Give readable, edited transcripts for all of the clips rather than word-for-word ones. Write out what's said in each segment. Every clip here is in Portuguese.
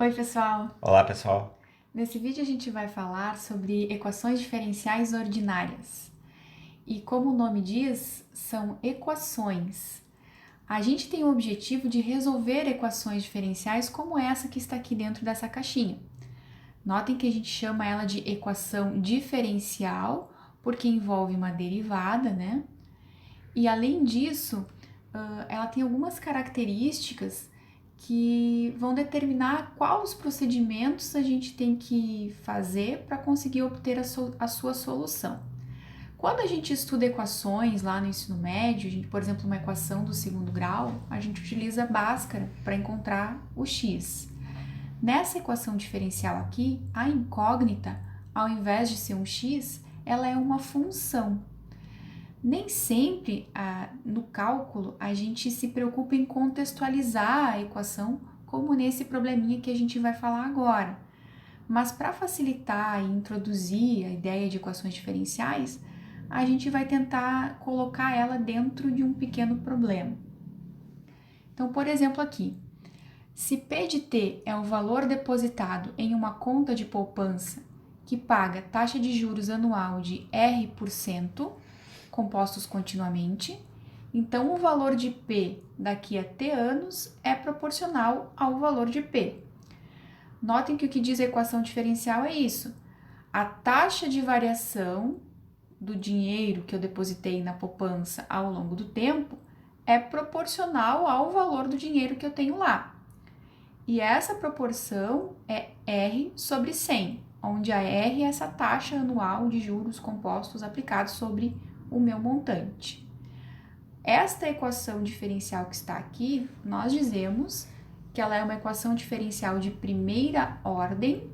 Oi, pessoal! Olá, pessoal. Nesse vídeo a gente vai falar sobre equações diferenciais ordinárias. E como o nome diz, são equações. A gente tem o objetivo de resolver equações diferenciais como essa que está aqui dentro dessa caixinha. Notem que a gente chama ela de equação diferencial porque envolve uma derivada, né? E além disso, ela tem algumas características que vão determinar quais os procedimentos a gente tem que fazer para conseguir obter a sua solução. Quando a gente estuda equações lá no ensino médio, por exemplo, uma equação do segundo grau, a gente utiliza Bhaskara para encontrar o x. Nessa equação diferencial aqui, a incógnita, ao invés de ser um x, ela é uma função. Nem sempre no cálculo a gente se preocupa em contextualizar a equação, como nesse probleminha que a gente vai falar agora. Mas para facilitar e introduzir a ideia de equações diferenciais, a gente vai tentar colocar ela dentro de um pequeno problema. Então, por exemplo, aqui, se P de T é o valor depositado em uma conta de poupança que paga taxa de juros anual de R%, compostos continuamente, então o valor de P daqui a T anos é proporcional ao valor de P. Notem que o que diz a equação diferencial é isso. A taxa de variação do dinheiro que eu depositei na poupança ao longo do tempo é proporcional ao valor do dinheiro que eu tenho lá. E essa proporção é R sobre 100, onde a R é essa taxa anual de juros compostos aplicados sobre o meu montante. Esta equação diferencial que está aqui, nós dizemos que ela é uma equação diferencial de primeira ordem,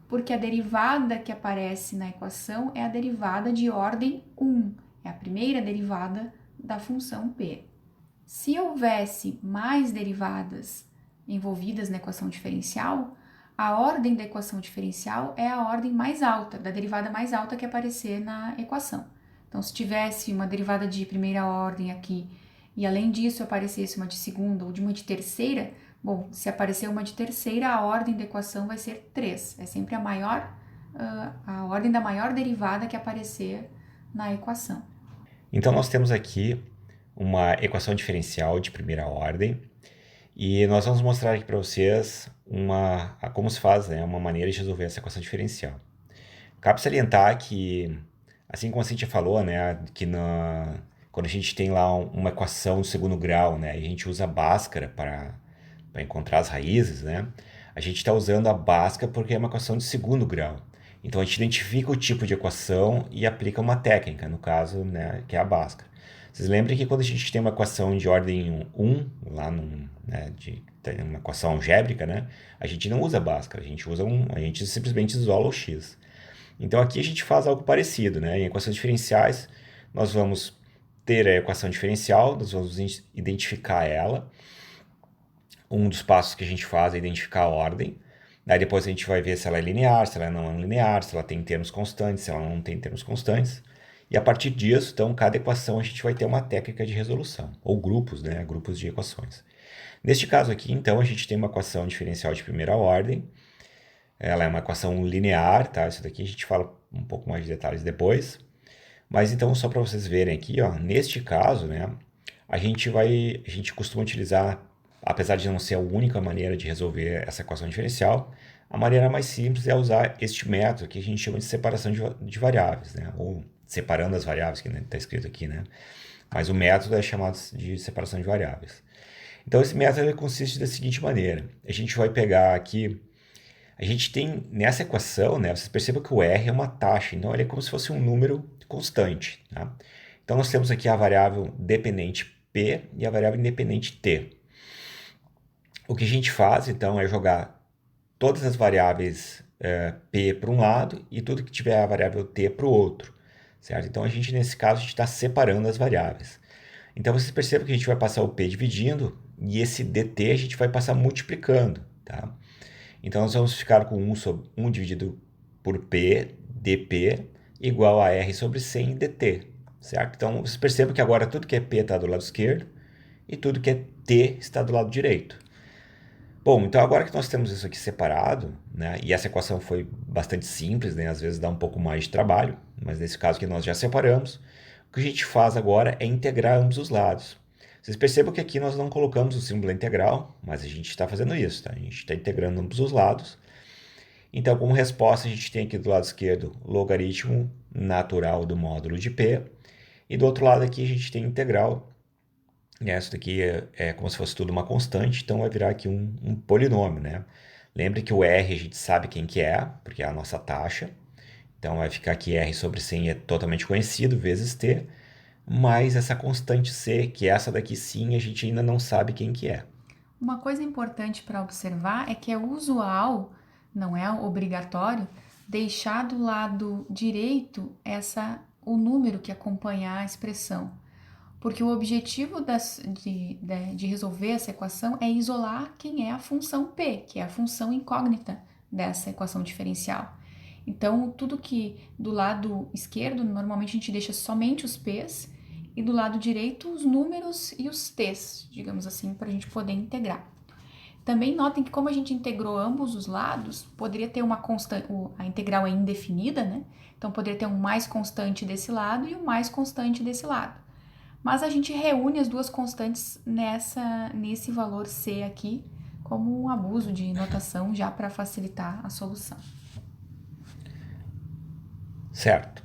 porque a derivada que aparece na equação é a derivada de ordem 1, é a primeira derivada da função p. Se houvesse mais derivadas envolvidas na equação diferencial, a ordem da equação diferencial é a ordem mais alta, da derivada mais alta que aparecer na equação. Então, se tivesse uma derivada de primeira ordem aqui e além disso aparecesse uma de segunda ou de uma de terceira, bom, se aparecer uma de terceira, a ordem da equação vai ser 3. É sempre a ordem da maior derivada que aparecer na equação. Então, nós temos aqui uma equação diferencial de primeira ordem e nós vamos mostrar aqui para vocês como se faz, né, uma maneira de resolver essa equação diferencial. Cabe salientar que, assim como a gente já falou, né, quando a gente tem lá uma equação do segundo grau, né, e a gente usa a Bhaskara para encontrar as raízes, né, a gente está usando a Bhaskara porque é uma equação de segundo grau. Então a gente identifica o tipo de equação e aplica uma técnica, no caso, né, que é a Bhaskara. Vocês lembram que quando a gente tem uma equação de ordem 1, tem uma equação algébrica, né, a gente não usa Bhaskara, a gente simplesmente isola o x. Então aqui a gente faz algo parecido, né? Em equações diferenciais, nós vamos ter a equação diferencial, nós vamos identificar ela. Um dos passos que a gente faz é identificar a ordem. Daí depois a gente vai ver se ela é linear, se ela não é linear, se ela tem termos constantes, se ela não tem termos constantes. E a partir disso, então, cada equação a gente vai ter uma técnica de resolução, ou grupos, né? Grupos de equações. Neste caso aqui, então, a gente tem uma equação diferencial de primeira ordem. Ela é uma equação linear, tá? Isso daqui a gente fala um pouco mais de detalhes depois. Mas então, só para vocês verem aqui, ó, neste caso, né, a gente costuma utilizar, apesar de não ser a única maneira de resolver essa equação diferencial, a maneira mais simples é usar este método que a gente chama de separação de variáveis, né, ou separando as variáveis, que está escrito aqui, né, mas o método é chamado de separação de variáveis. Então, esse método consiste da seguinte maneira: a gente vai pegar aqui, a gente tem nessa equação, né, vocês percebam que o R é uma taxa, então ele é como se fosse um número constante. Tá? Então nós temos aqui a variável dependente P e a variável independente T. O que a gente faz então é jogar todas as variáveis P para um lado e tudo que tiver a variável T para o outro. Certo? Então nesse caso, a gente está separando as variáveis. Então vocês percebem que a gente vai passar o P dividindo e esse dt a gente vai passar multiplicando. Tá? Então nós vamos ficar com 1 dividido por P dp igual a R sobre 100 dt, certo? Então vocês percebem que agora tudo que é P está do lado esquerdo e tudo que é T está do lado direito. Bom, então agora que nós temos isso aqui separado, né, e essa equação foi bastante simples, né, às vezes dá um pouco mais de trabalho, mas nesse caso que nós já separamos, o que a gente faz agora é integrar ambos os lados. Vocês percebam que aqui nós não colocamos o símbolo da integral, mas a gente está fazendo isso, tá? A gente está integrando ambos os lados. Então, como resposta, a gente tem aqui do lado esquerdo logaritmo natural do módulo de p, e do outro lado aqui a gente tem integral. Isso daqui é como se fosse tudo uma constante, então vai virar aqui um polinômio, né? Lembre que o R a gente sabe quem que é, porque é a nossa taxa. Então vai ficar aqui R sobre 100 é totalmente conhecido, vezes T, mais essa constante C, que essa daqui sim a gente ainda não sabe quem que é. Uma coisa importante para observar é que é usual, não é obrigatório, deixar do lado direito o número que acompanha a expressão. Porque o objetivo de resolver essa equação é isolar quem é a função P, que é a função incógnita dessa equação diferencial. Então, tudo que do lado esquerdo, normalmente a gente deixa somente os P's, e do lado direito os números e os T's, digamos assim, para a gente poder integrar. Também notem que como a gente integrou ambos os lados, poderia ter uma constante, a integral é indefinida, né? Então poderia ter um mais constante desse lado e um mais constante desse lado. Mas a gente reúne as duas constantes nesse valor C aqui, como um abuso de notação já para facilitar a solução. Certo.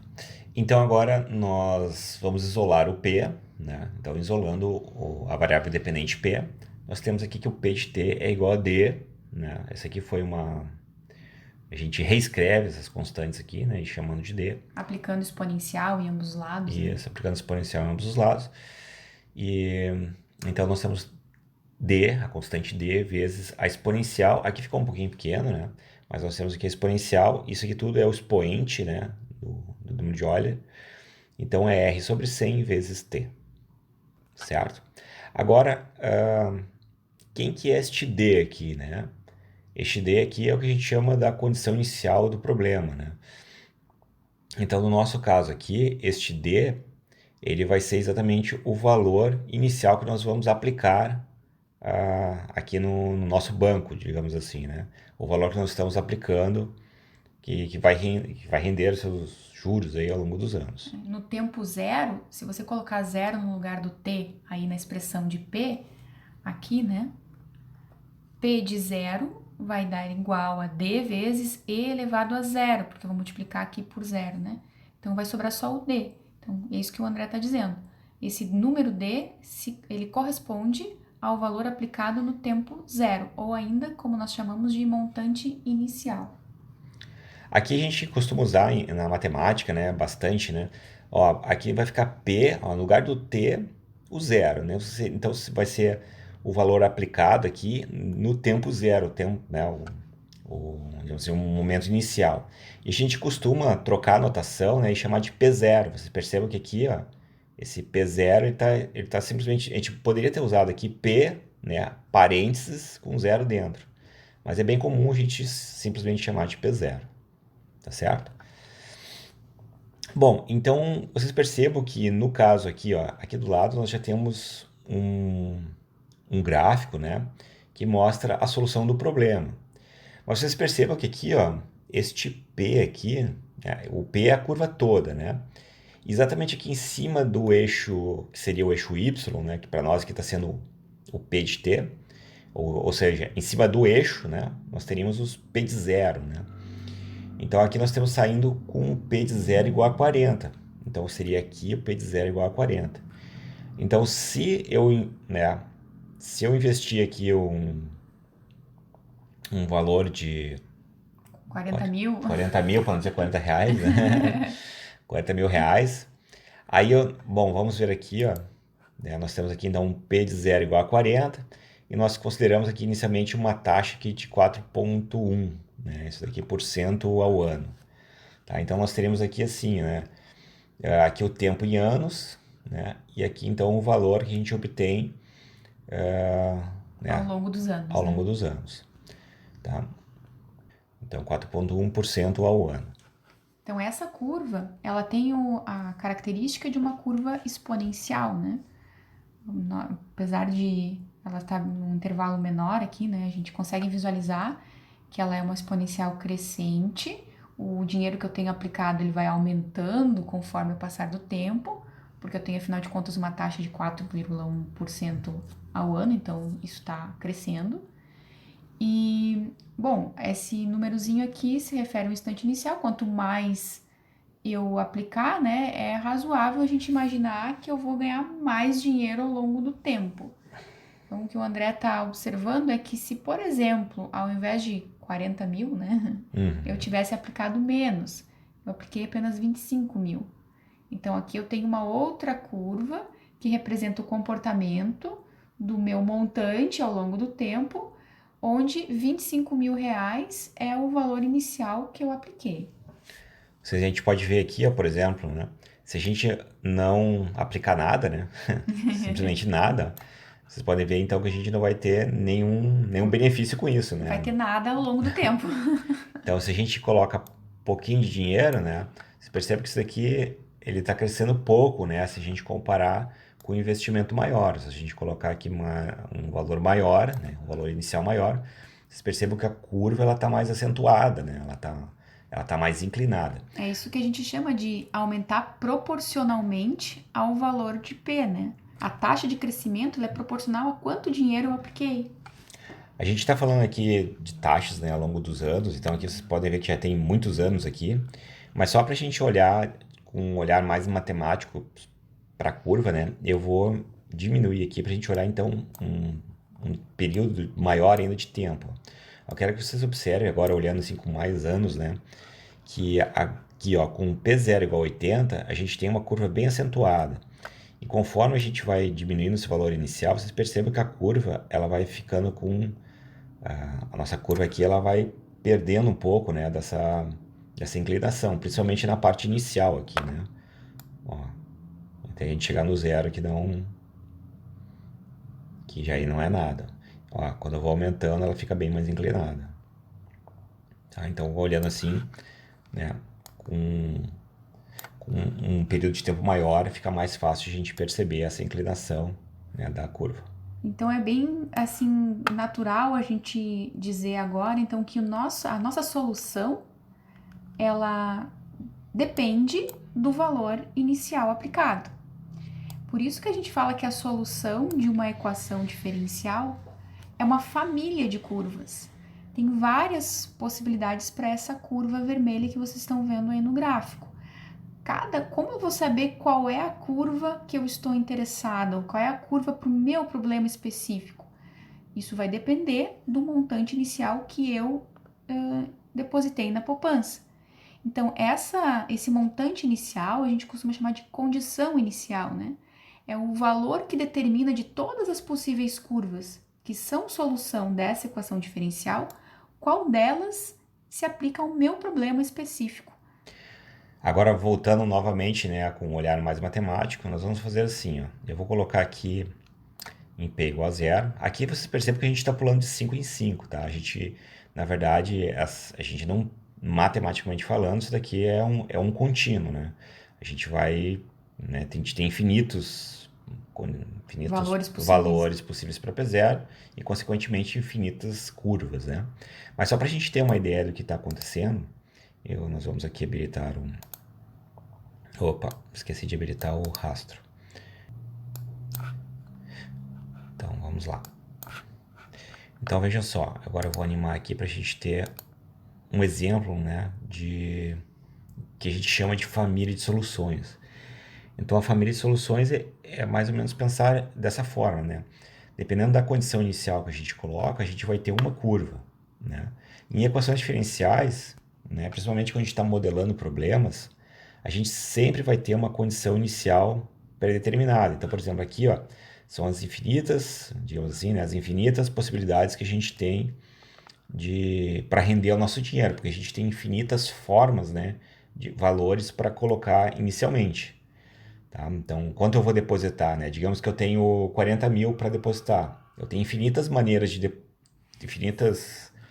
Então agora nós vamos isolar o P, né? Então isolando a variável dependente P, nós temos aqui que o P de T é igual a D, né? Essa aqui foi a gente reescreve essas constantes aqui, né? E chamando de D. Aplicando exponencial em ambos os lados. Isso, aplicando exponencial em ambos os lados. E então nós temos D, a constante D, vezes a exponencial. Aqui ficou um pouquinho pequeno, né? Mas nós temos aqui a exponencial. Isso aqui tudo é o expoente, né? Do número de Euler. Então é R sobre 100 vezes T. Certo? Agora, quem que é este D aqui, né? Este D aqui é o que a gente chama da condição inicial do problema, né? Então, no nosso caso aqui, este D, ele vai ser exatamente o valor inicial que nós vamos aplicar aqui no nosso banco, digamos assim, né? O valor que nós estamos aplicando, que vai render seus juros aí ao longo dos anos. No tempo zero, se você colocar zero no lugar do T aí na expressão de P, aqui, né? P de zero vai dar igual a D vezes E elevado a zero, porque eu vou multiplicar aqui por zero, né? Então vai sobrar só o D. Então é isso que o André está dizendo. Esse número D, ele corresponde ao valor aplicado no tempo zero, ou ainda como nós chamamos de montante inicial. Aqui a gente costuma usar na matemática, né, bastante, né? Ó, aqui vai ficar P, ó, no lugar do T, o zero, né? Então vai ser o valor aplicado aqui no tempo zero, tempo, né, digamos assim, um momento inicial. E a gente costuma trocar a notação, né, e chamar de P0. Vocês percebam que aqui, ó, esse P0 ele tá simplesmente, a gente poderia ter usado aqui P, né, parênteses com zero dentro. Mas é bem comum a gente simplesmente chamar de P0. Tá certo? Bom, então vocês percebam que no caso aqui, ó, aqui do lado nós já temos um gráfico, né, que mostra a solução do problema. Mas vocês percebam que aqui, ó, este P aqui, né, o P é a curva toda, né? Exatamente aqui em cima do eixo, que seria o eixo Y, né, que para nós aqui está sendo o P de T, ou seja, em cima do eixo, né, nós teríamos os P de zero, né? Então aqui nós temos saindo com o P de zero igual a 40. Então seria aqui o P de zero igual a 40. Então se eu investir aqui um valor de 40 mil? 40 mil, para não dizer 40 reais, né? 40 mil reais. Aí, bom, vamos ver aqui, ó. Nós temos aqui então um P de zero igual a 40. E nós consideramos aqui inicialmente uma taxa aqui de 4,1, né? Isso daqui por cento ao ano. Tá? Então nós teremos aqui assim, né? Aqui o tempo em anos, né? E aqui então o valor que a gente obtém ao longo dos anos. Ao longo dos anos. Tá? Então 4,1% ao ano. Então essa curva, ela tem a característica de uma curva exponencial, né? Apesar de ela está num intervalo menor aqui, né? A gente consegue visualizar que ela é uma exponencial crescente. O dinheiro que eu tenho aplicado ele vai aumentando conforme o passar do tempo, porque eu tenho, afinal de contas, uma taxa de 4,1% ao ano, então isso está crescendo. E, bom, esse númerozinho aqui se refere ao instante inicial. Quanto mais eu aplicar, né, é razoável a gente imaginar que eu vou ganhar mais dinheiro ao longo do tempo. Então, o que o André está observando é que se, por exemplo, ao invés de 40 mil, né, eu tivesse aplicado menos, eu apliquei apenas 25 mil. Então, aqui eu tenho uma outra curva que representa o comportamento do meu montante ao longo do tempo, onde 25 mil reais é o valor inicial que eu apliquei. Se a gente pode ver aqui, ó, por exemplo, né? Se a gente não aplicar nada, né? Simplesmente nada, vocês podem ver então que a gente não vai ter nenhum benefício com isso, Vai né? ter nada ao longo do tempo. Então, se a gente coloca pouquinho de dinheiro, né? Você percebe que isso daqui ele está crescendo pouco, né? Se a gente comparar com um investimento maior. Se a gente colocar aqui um valor maior, né? Um valor inicial maior, vocês percebem que a curva ela está mais acentuada, né? Ela tá mais inclinada. É isso que a gente chama de aumentar proporcionalmente ao valor de P, né? A taxa de crescimento é proporcional a quanto dinheiro eu apliquei. A gente está falando aqui de taxas, né, ao longo dos anos, então aqui vocês podem ver que já tem muitos anos aqui, mas só para a gente olhar com um olhar mais matemático para a curva, né, eu vou diminuir aqui para a gente olhar então um período maior ainda de tempo. Eu quero que vocês observem agora, olhando assim com mais anos, né, que aqui ó, com P0 igual a 80, a gente tem uma curva bem acentuada. E conforme a gente vai diminuindo esse valor inicial, vocês percebem que a curva ela vai ficando com a nossa curva aqui ela vai perdendo um pouco, né, dessa inclinação, principalmente na parte inicial aqui, né? Ó, até a gente chegar no zero que já aí não é nada. Ó, quando eu vou aumentando, ela fica bem mais inclinada. Tá? Então, olhando assim, né, com um período de tempo maior, fica mais fácil a gente perceber essa inclinação, né, da curva. Então é bem assim natural a gente dizer agora então que a nossa solução ela depende do valor inicial aplicado. Por isso que a gente fala que a solução de uma equação diferencial é uma família de curvas. Tem várias possibilidades para essa curva vermelha que vocês estão vendo aí no gráfico. Como eu vou saber qual é a curva que eu estou interessada, ou qual é a curva para o meu problema específico? Isso vai depender do montante inicial que eu depositei na poupança. Então, esse montante inicial a gente costuma chamar de condição inicial, né? É o valor que determina de todas as possíveis curvas que são solução dessa equação diferencial, qual delas se aplica ao meu problema específico. Agora, voltando novamente, né, com um olhar mais matemático, nós vamos fazer assim, ó. Eu vou colocar aqui em P igual a zero. Aqui vocês percebem que a gente está pulando de 5 em 5, tá? A gente, na verdade, a gente não, matematicamente falando, isso daqui é um contínuo, né? A gente vai, né, a gente tem infinitos valores possíveis para P0 e, consequentemente, infinitas curvas, né? Mas só para a gente ter uma ideia do que está acontecendo, nós vamos aqui habilitar Opa, esqueci de habilitar o rastro. Então, vamos lá. Então, veja só. Agora eu vou animar aqui para a gente ter um exemplo, né, que a gente chama de família de soluções. Então, a família de soluções é mais ou menos pensar dessa forma, né? Dependendo da condição inicial que a gente coloca, a gente vai ter uma curva, né? Em equações diferenciais, né, principalmente quando a gente está modelando problemas, a gente sempre vai ter uma condição inicial pré-determinada. Então, por exemplo, aqui, ó, são as infinitas, digamos assim, né, as infinitas possibilidades que a gente tem para render o nosso dinheiro, porque a gente tem infinitas formas, né, de valores para colocar inicialmente. Tá? Então, quanto eu vou depositar, né? Digamos que eu tenho 40 mil para depositar. Eu tenho infinitas maneiras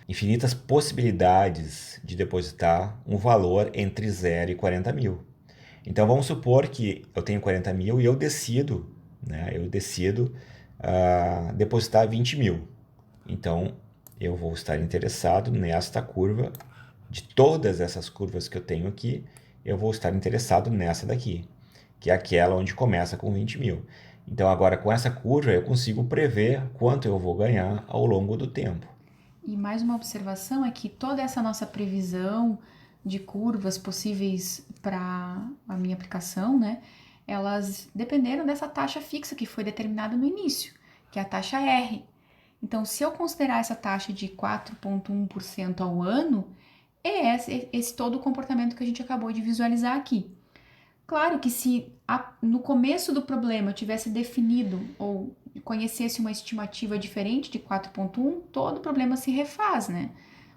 infinitas possibilidades de depositar um valor entre 0 e 40 mil. Então, vamos supor que eu tenho 40 mil e eu decido, né? depositar 20 mil. Então, eu vou estar interessado nesta curva, de todas essas curvas que eu tenho aqui, eu vou estar interessado nessa daqui, que é aquela onde começa com 20 mil. Então, agora com essa curva, eu consigo prever quanto eu vou ganhar ao longo do tempo. E mais uma observação é que toda essa nossa previsão de curvas possíveis para a minha aplicação, né, elas dependeram dessa taxa fixa que foi determinada no início, que é a taxa R. Então, se eu considerar essa taxa de 4,1% ao ano, é esse todo o comportamento que a gente acabou de visualizar aqui. Claro que se no começo do problema eu tivesse definido ou conhecesse uma estimativa diferente de 4,1, todo o problema se refaz, né?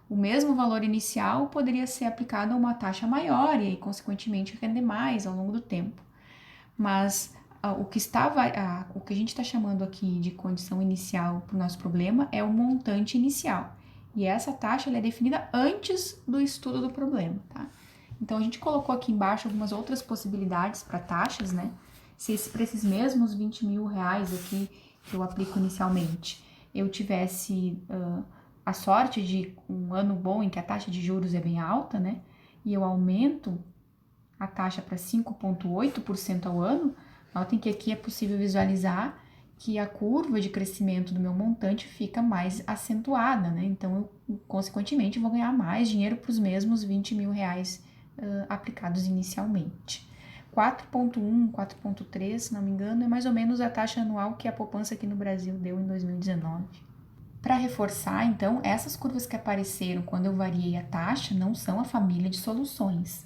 O mesmo valor inicial poderia ser aplicado a uma taxa maior e, consequentemente, render mais ao longo do tempo. Mas o que a gente está chamando aqui de condição inicial para o nosso problema é o montante inicial. E essa taxa ela é definida antes do estudo do problema, tá? Então, a gente colocou aqui embaixo algumas outras possibilidades para taxas, né? Se para esses mesmos 20 mil reais aqui que eu aplico inicialmente, eu tivesse a sorte de um ano bom em que a taxa de juros é bem alta, né? E eu aumento a taxa para 5,8% ao ano, notem que aqui é possível visualizar que a curva de crescimento do meu montante fica mais acentuada, né? Então, eu, consequentemente, vou ganhar mais dinheiro para os mesmos 20 mil reais aplicados inicialmente. 4,1, 4,3, se não me engano, é mais ou menos a taxa anual que a poupança aqui no Brasil deu em 2019. Para reforçar, então, essas curvas que apareceram quando eu variei a taxa não são a família de soluções.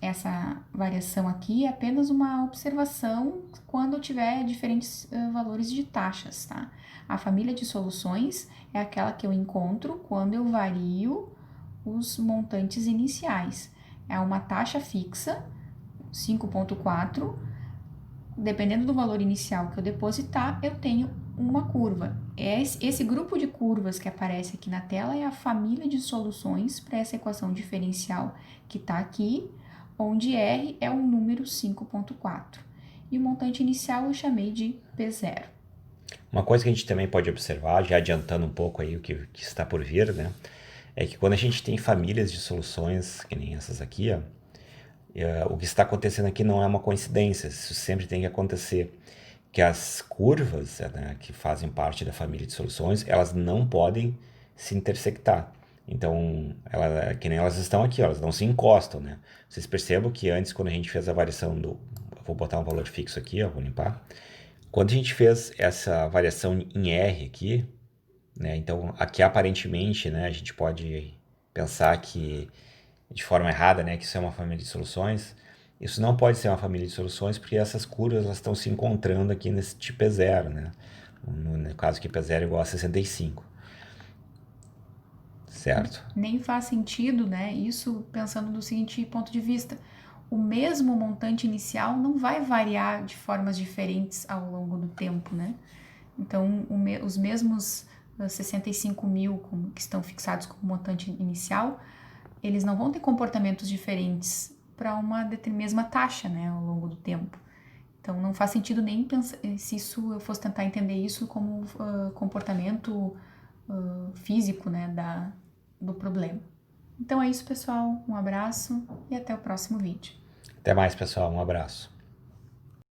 Essa variação aqui é apenas uma observação quando eu tiver diferentes valores de taxas, tá? A família de soluções é aquela que eu encontro quando eu vario os montantes iniciais. É uma taxa fixa, 5,4. Dependendo do valor inicial que eu depositar, eu tenho uma curva. Esse grupo de curvas que aparece aqui na tela é a família de soluções para essa equação diferencial que está aqui, onde R é o número 5,4. E o montante inicial eu chamei de P0. Uma coisa que a gente também pode observar, já adiantando um pouco aí o que está por vir, né? É que quando a gente tem famílias de soluções, que nem essas aqui, ó, o que está acontecendo aqui não é uma coincidência, isso sempre tem que acontecer. Que as curvas, né, que fazem parte da família de soluções, elas não podem se intersectar. Então, que nem elas estão aqui, ó, elas não se encostam, né? Vocês percebam que antes, quando a gente fez a variação do... Vou botar um valor fixo aqui, ó, vou limpar. Quando a gente fez essa variação em R aqui, né? Então, aqui aparentemente, né, a gente pode pensar que de forma errada, né, que isso é uma família de soluções. Isso não pode ser uma família de soluções porque essas curvas elas estão se encontrando aqui nesse tipo P0, né? No caso que P0 é igual a 65. Certo? Nem faz sentido, né? Isso pensando do seguinte ponto de vista. O mesmo montante inicial não vai variar de formas diferentes ao longo do tempo, né? Então, os mesmos 65 mil que estão fixados como montante inicial, eles não vão ter comportamentos diferentes para uma mesma taxa, né, ao longo do tempo. Então, não faz sentido nem pensar, se isso eu fosse tentar entender isso como comportamento físico, né, do problema. Então é isso, pessoal. Um abraço e até o próximo vídeo. Até mais, pessoal. Um abraço.